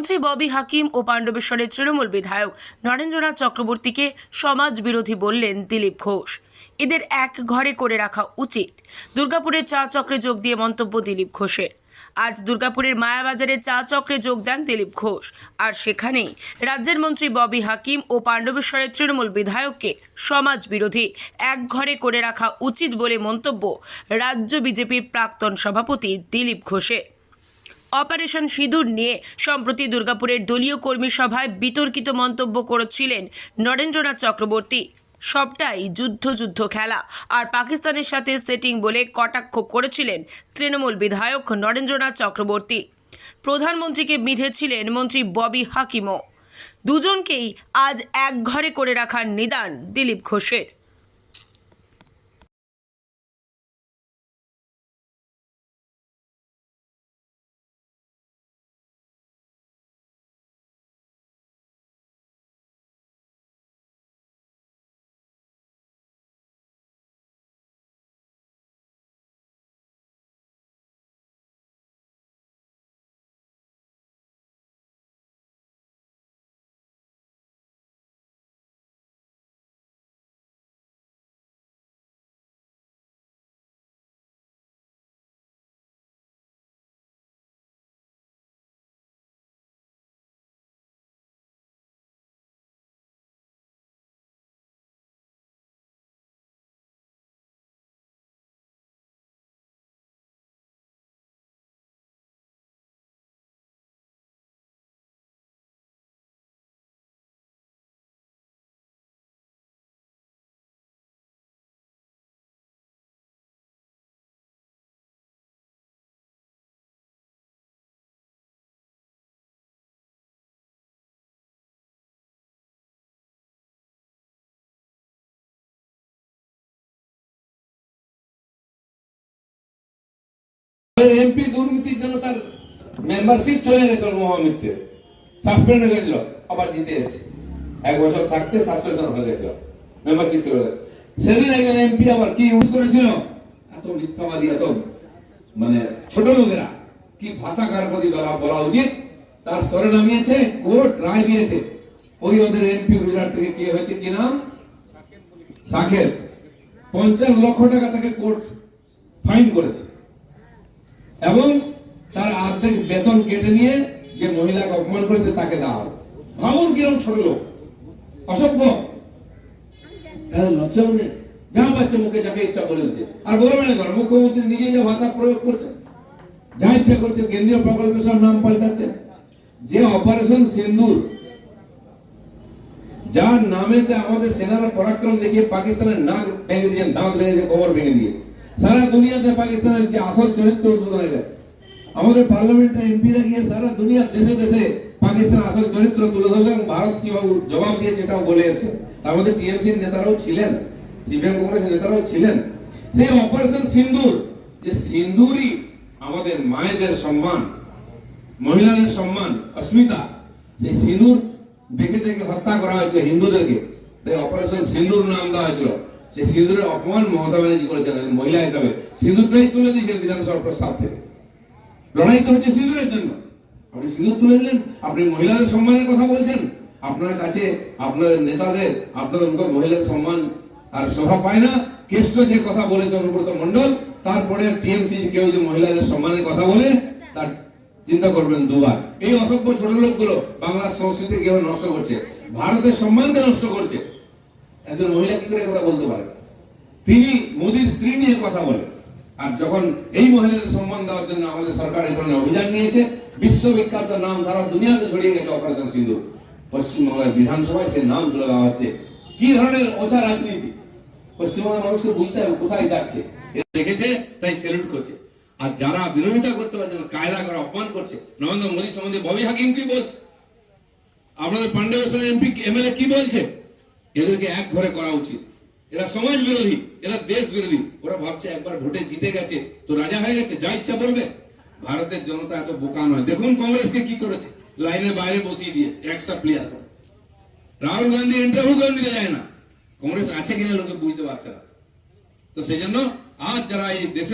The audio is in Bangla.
মন্ত্রী ববি হাকিম ও পাণ্ডবেশ্বরের তৃণমূল বিধায়ক নরেন্দ্রনাথ চক্রবর্তীকে সমাজ বিরোধী বললেন দিলীপ ঘোষ। এদের এক ঘরে করে রাখা উচিত। দুর্গাপুরের চা চক্রে যোগ দিয়ে মন্তব্য দিলীপ ঘোষের। আজ দুর্গাপুরের মায়াবাজারে চা চক্রে যোগ দেন দিলীপ ঘোষ, আর সেখানেই রাজ্যের মন্ত্রী ববি হাকিম ও পাণ্ডবেশ্বরের তৃণমূল বিধায়ককে সমাজ বিরোধী এক ঘরে করে রাখা উচিত বলে মন্তব্য রাজ্য বিজেপির প্রাক্তন সভাপতি দিলীপ ঘোষের। অপারেশন সিঁদুর নিয়ে সম্প্রতি দুর্গাপুরের দলীয় কর্মী সভায় বিতর্কিত মন্তব্য করেছিলেন নরেন্দ্রনাথ চক্রবর্তী। সবটাই যুদ্ধ খেলা আর পাকিস্তানের সাথে সেটিং বলে কটাক্ষ করেছিলেন তৃণমূল বিধায়ক নরেন্দ্রনাথ চক্রবর্তী। প্রধানমন্ত্রীকে বিঁধেছিলেন মন্ত্রী ববি হাকিমও। দুজনকেই আজ এক ঘরে করে রাখার নিদান দিলীপ ঘোষের। এমপি দুর্নীতির জন্য তার মেম্বারশিপ চলে গেছিল, মহামিত্রে সাসপেন্ড হয়ে গেছিল, আবার জিতে এসেছে। এক বছর থাকতে সাসপেনশন হয়ে গেছিল, মেম্বারশিপ চলে গেছে। সেদিন একজন এমপি আবার কি ইউজ করেছিল, এত মিথ্যাবাদী, এত মানে ছোট লোকেরা কি ভাষা কার প্রতি বলা উচিত তার স্তরে নামিয়েছে। কোর্ট রায় দিয়েছে, ওই ওদের এমপি গুজরাট থেকে কে হয়েছে, কি নাম, সাকের, 50 লক্ষ টাকা তাকে কোর্ট ফাইন করেছে এবং তার অর্ধেক বেতন কেটে নিয়ে যে মহিলাকে অপমান করেছে তাকে দেওয়া হবে। ভাবুন কিরকম ছোট লোক, অসভ্য। তাহলে লজ্জাও নেই, যা পাচ্ছে মুখে যাকে ইচ্ছা বলে দিচ্ছে। আর বলবে না কেন, মুখ্যমন্ত্রী নিজে যে ভাষা প্রয়োগ করছে, যা ইচ্ছা করছে, কেন্দ্রীয় প্রকল্পের সব নাম পাল্টাচ্ছে। যে অপারেশন সিন্দুর, যার নামেতে আমাদের সেনারা পরাক্রম দেখিয়ে পাকিস্তানের নাক ভেঙে দিয়েছে, দাঁত ভেঙে, কবর ভেঙে দিয়েছে, সারা দুনিয়াতে পাকিস্তানের যে আসল চরিত্র উদ্বোধন হয়ে গেছে। আমাদের পার্লামেন্টের এমপিরা গিয়ে সারা দুনিয়ার দেশে দেশে পাকিস্তান আসল চরিত্র তুলে ধরবে এবং ভারত কিভাবে জবাব দিয়েছে এটাও বলে এসছে। তার মধ্যে টিএমসির নেতারাও ছিলেন, সিপিএম কংগ্রেসের নেতারাও ছিলেন। সেই অপারেশন সিন্দুর, যে সিন্দুরই আমাদের মায়েদের সম্মান, মহিলাদের সম্মান, অস্মিতা, সেই সিন্দুর দেখে দেখে হত্যা করা হয়েছিল হিন্দুদেরকে, তাই অপারেশন সিন্দুর নাম দেওয়া হয়েছিল। সেই সিঁদুরের অপমান মমতা ব্যানার্জি করেছেন মহিলা হিসাবে, সিঁদুরটাই তুলে দিয়েছেন বিধানসভা প্রস্তাব থেকে। লড়াই তো হচ্ছে সিঁদুরের জন্য, আপনি সিঁদুর তুলে দিলেন, আপনি মহিলাদের সম্মানের কথা বলছেন। আপনার কাছে আপনাদের নেতাদের, আপনাদের মহিলাদের সম্মান আর শোভা পায় না। কেষ্ট যে কথা বলেছে অনুব্রত মন্ডল, তারপরে টিএমসি কেউ যে মহিলাদের সম্মানের কথা বলে, তার চিন্তা করবেন দুবার। এই অসভ্য ছোট লোকগুলো বাংলার সংস্কৃতি কিভাবে নষ্ট করছে, ভারতের সম্মানকে নষ্ট করছে। একজন মহিলা কি করে কথা বলতে পারে? তিনি মোদীর স্ত্রী নিয়ে কথা বলে। আর যখন এই মহিলাদের সম্মান দেওয়ার জন্য আমাদের সরকার এই ধরনের অভিযান নিয়েছে, বিশ্ববিখ্যাত নাম সারা দুনিয়াতে ছড়িয়ে গেছে অপারেশন সিঁদুর, পশ্চিমবঙ্গের বিধানসভায় সে নাম তুলে দেওয়া হচ্ছে। কি ধরনের ওঝা রাজনীতি! পশ্চিমবঙ্গের মানুষকে বুঝতে হবে কোথায় যাচ্ছে। দেখেছে তাই স্যালুট করছে। আর যারা বিরোধিতা করতে পারছে না, কায়দা করে অপমান করছে, নরেন্দ্র মোদী সম্বন্ধে ববি হাকিম কি বলছে, আপনাদের পাণ্ডবেশ্বর এমপি এমএলএ কি বলছে, এদেরকে এক ঘরে করা উচিত। এরা সমাজ বিরোধী, এরা দেশ বিরোধী। ওরা ভাবছে একবার ভোটে জিতে গেছে তো রাজা হয়ে গেছে, যা ইচ্ছা বলবে। ভারতের জনতা এত বোকা নয়। দেখুন কংগ্রেসকে কি করেছে, লাইনের বাইরে বসিয়ে দিয়েছে, একটা প্লেয়ার। রাহুল গান্ধী ইন্টারভিউ করে নিতে যায় না, কংগ্রেস আছে কিনা লোকে বুঝতে পারছে না। তো সেই জন্য আজ যারা এই দেশে